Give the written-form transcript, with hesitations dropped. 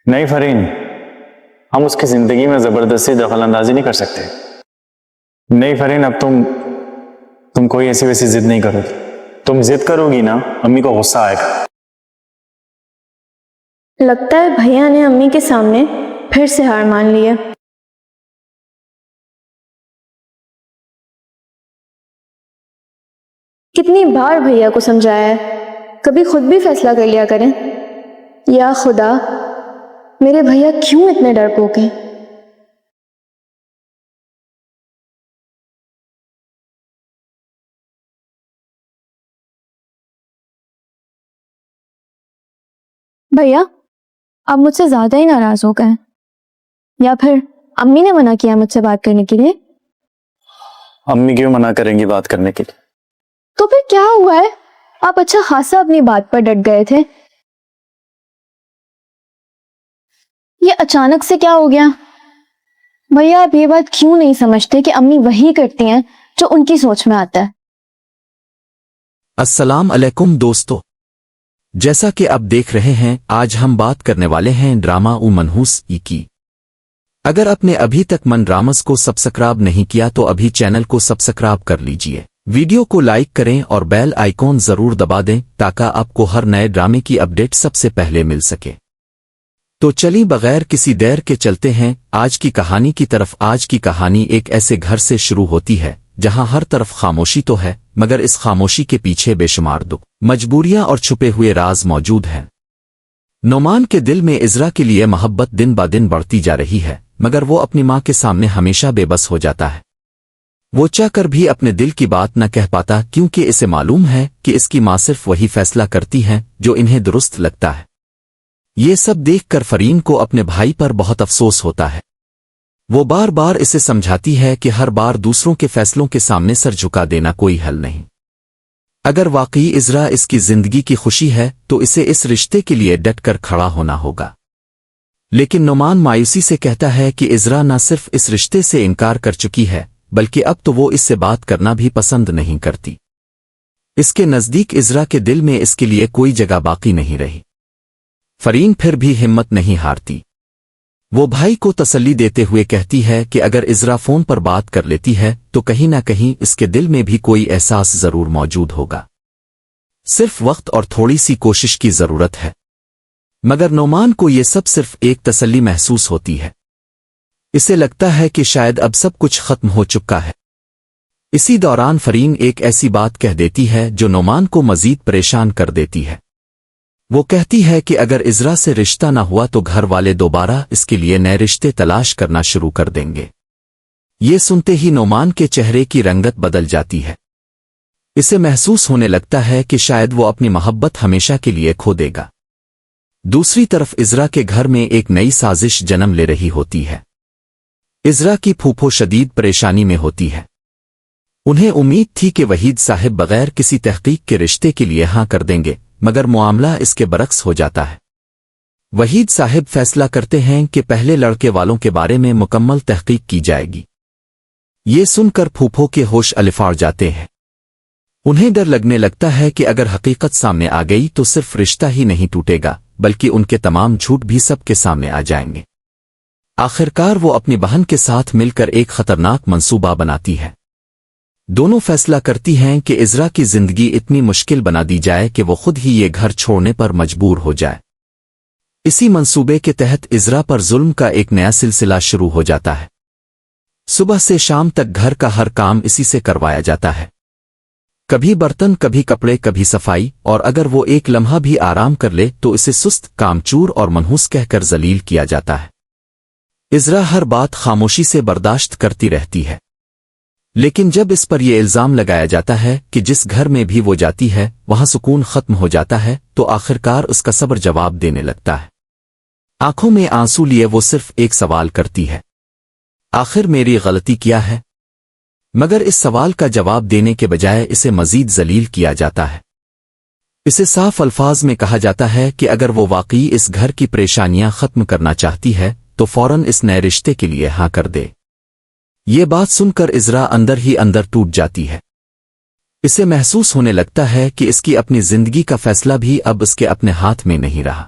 نہیں فرین، ہم اس کی زندگی میں زبردستی دخل اندازی نہیں کر سکتے۔ نہیں فرین، اب تم کوئی ایسی ویسی ضد نہیں کرو گی۔ تم ضد کرو گی نا، امی کو غصہ آئے گا۔ لگتا ہے بھیا نے امی کے سامنے پھر سے ہار مان لی ہے۔ کتنی بار بھیا کو سمجھایا ہے، کبھی خود بھی فیصلہ کر لیا کریں۔ یا خدا، میرے بھیا کیوں اتنے ڈرپوک ہیں؟ بھیا آپ مجھ سے زیادہ ہی ناراض ہو گئے، یا پھر امی نے منع کیا مجھ سے بات کرنے کے لیے؟ امی کیوں منع کریں گی بات کرنے کے لیے؟ تو پھر کیا ہوا ہے؟ آپ اچھا خاصا اپنی بات پر ڈٹ گئے تھے، یہ اچانک سے کیا ہو گیا؟ بھیا آپ یہ بات کیوں نہیں سمجھتے کہ امی وہی کرتی ہیں جو ان کی سوچ میں آتا ہے؟ السلام علیکم دوستو، جیسا کہ آپ دیکھ رہے ہیں آج ہم بات کرنے والے ہیں ڈرامہ او منحوس کی۔ اگر آپ نے ابھی تک من ڈرامز کو سبسکرائب نہیں کیا تو ابھی چینل کو سبسکرائب کر لیجئے، ویڈیو کو لائک کریں اور بیل آئیکن ضرور دبا دیں تاکہ آپ کو ہر نئے ڈرامے کی اپڈیٹ سب سے پہلے مل سکے۔ تو چلیے بغیر کسی دیر کے چلتے ہیں آج کی کہانی کی طرف۔ آج کی کہانی ایک ایسے گھر سے شروع ہوتی ہے جہاں ہر طرف خاموشی تو ہے، مگر اس خاموشی کے پیچھے بے شمار دکھ، مجبوریاں اور چھپے ہوئے راز موجود ہیں۔ نعمان کے دل میں عزرا کے لیے محبت دن با دن بڑھتی جا رہی ہے، مگر وہ اپنی ماں کے سامنے ہمیشہ بے بس ہو جاتا ہے۔ وہ چاہ کر بھی اپنے دل کی بات نہ کہہ پاتا کیونکہ اسے معلوم ہے کہ اس کی ماں صرف وہی فیصلہ کرتی ہیں جو انہیں درست لگتا ہے۔ یہ سب دیکھ کر فرین کو اپنے بھائی پر بہت افسوس ہوتا ہے۔ وہ بار بار اسے سمجھاتی ہے کہ ہر بار دوسروں کے فیصلوں کے سامنے سر جھکا دینا کوئی حل نہیں۔ اگر واقعی عزرا اس کی زندگی کی خوشی ہے تو اسے اس رشتے کے لیے ڈٹ کر کھڑا ہونا ہوگا۔ لیکن نعمان مایوسی سے کہتا ہے کہ عزرا نہ صرف اس رشتے سے انکار کر چکی ہے بلکہ اب تو وہ اس سے بات کرنا بھی پسند نہیں کرتی۔ اس کے نزدیک عزرا کے دل میں اس کے لیے کوئی جگہ باقی نہیں رہی۔ فرین پھر بھی ہمت نہیں ہارتی، وہ بھائی کو تسلی دیتے ہوئے کہتی ہے کہ اگر عزرا فون پر بات کر لیتی ہے تو کہیں نہ کہیں اس کے دل میں بھی کوئی احساس ضرور موجود ہوگا، صرف وقت اور تھوڑی سی کوشش کی ضرورت ہے۔ مگر نعمان کو یہ سب صرف ایک تسلی محسوس ہوتی ہے، اسے لگتا ہے کہ شاید اب سب کچھ ختم ہو چکا ہے۔ اسی دوران فرین ایک ایسی بات کہہ دیتی ہے جو نعمان کو مزید پریشان کر دیتی ہے۔ وہ کہتی ہے کہ اگر عزرا سے رشتہ نہ ہوا تو گھر والے دوبارہ اس کے لیے نئے رشتے تلاش کرنا شروع کر دیں گے۔ یہ سنتے ہی نعمان کے چہرے کی رنگت بدل جاتی ہے، اسے محسوس ہونے لگتا ہے کہ شاید وہ اپنی محبت ہمیشہ کے لیے کھو دے گا۔ دوسری طرف عزرا کے گھر میں ایک نئی سازش جنم لے رہی ہوتی ہے۔ عزرا کی پھوپھو شدید پریشانی میں ہوتی ہے، انہیں امید تھی کہ وحید صاحب بغیر کسی تحقیق کے رشتے کے لیے ہاں کر دیں گے، مگر معاملہ اس کے برعکس ہو جاتا ہے۔ وحید صاحب فیصلہ کرتے ہیں کہ پہلے لڑکے والوں کے بارے میں مکمل تحقیق کی جائے گی۔ یہ سن کر پھوپھو کے ہوش الفاڑ جاتے ہیں، انہیں ڈر لگنے لگتا ہے کہ اگر حقیقت سامنے آ گئی تو صرف رشتہ ہی نہیں ٹوٹے گا بلکہ ان کے تمام جھوٹ بھی سب کے سامنے آ جائیں گے۔ آخرکار وہ اپنی بہن کے ساتھ مل کر ایک خطرناک منصوبہ بناتی ہے۔ دونوں فیصلہ کرتی ہیں کہ عزرا کی زندگی اتنی مشکل بنا دی جائے کہ وہ خود ہی یہ گھر چھوڑنے پر مجبور ہو جائے۔ اسی منصوبے کے تحت عزرا پر ظلم کا ایک نیا سلسلہ شروع ہو جاتا ہے۔ صبح سے شام تک گھر کا ہر کام اسی سے کروایا جاتا ہے، کبھی برتن، کبھی کپڑے، کبھی صفائی، اور اگر وہ ایک لمحہ بھی آرام کر لے تو اسے سست، کامچور اور منحوس کہہ کر ذلیل کیا جاتا ہے۔ عزرا ہر بات خاموشی سے برداشت کرتی رہتی ہے، لیکن جب اس پر یہ الزام لگایا جاتا ہے کہ جس گھر میں بھی وہ جاتی ہے وہاں سکون ختم ہو جاتا ہے تو آخرکار اس کا صبر جواب دینے لگتا ہے۔ آنکھوں میں آنسو لیے وہ صرف ایک سوال کرتی ہے، آخر میری غلطی کیا ہے؟ مگر اس سوال کا جواب دینے کے بجائے اسے مزید ذلیل کیا جاتا ہے۔ اسے صاف الفاظ میں کہا جاتا ہے کہ اگر وہ واقعی اس گھر کی پریشانیاں ختم کرنا چاہتی ہے تو فوراً اس نئے رشتے کے لیے ہاں کر دے۔ یہ بات سن کر عزرا اندر ہی اندر ٹوٹ جاتی ہے، اسے محسوس ہونے لگتا ہے کہ اس کی اپنی زندگی کا فیصلہ بھی اب اس کے اپنے ہاتھ میں نہیں رہا۔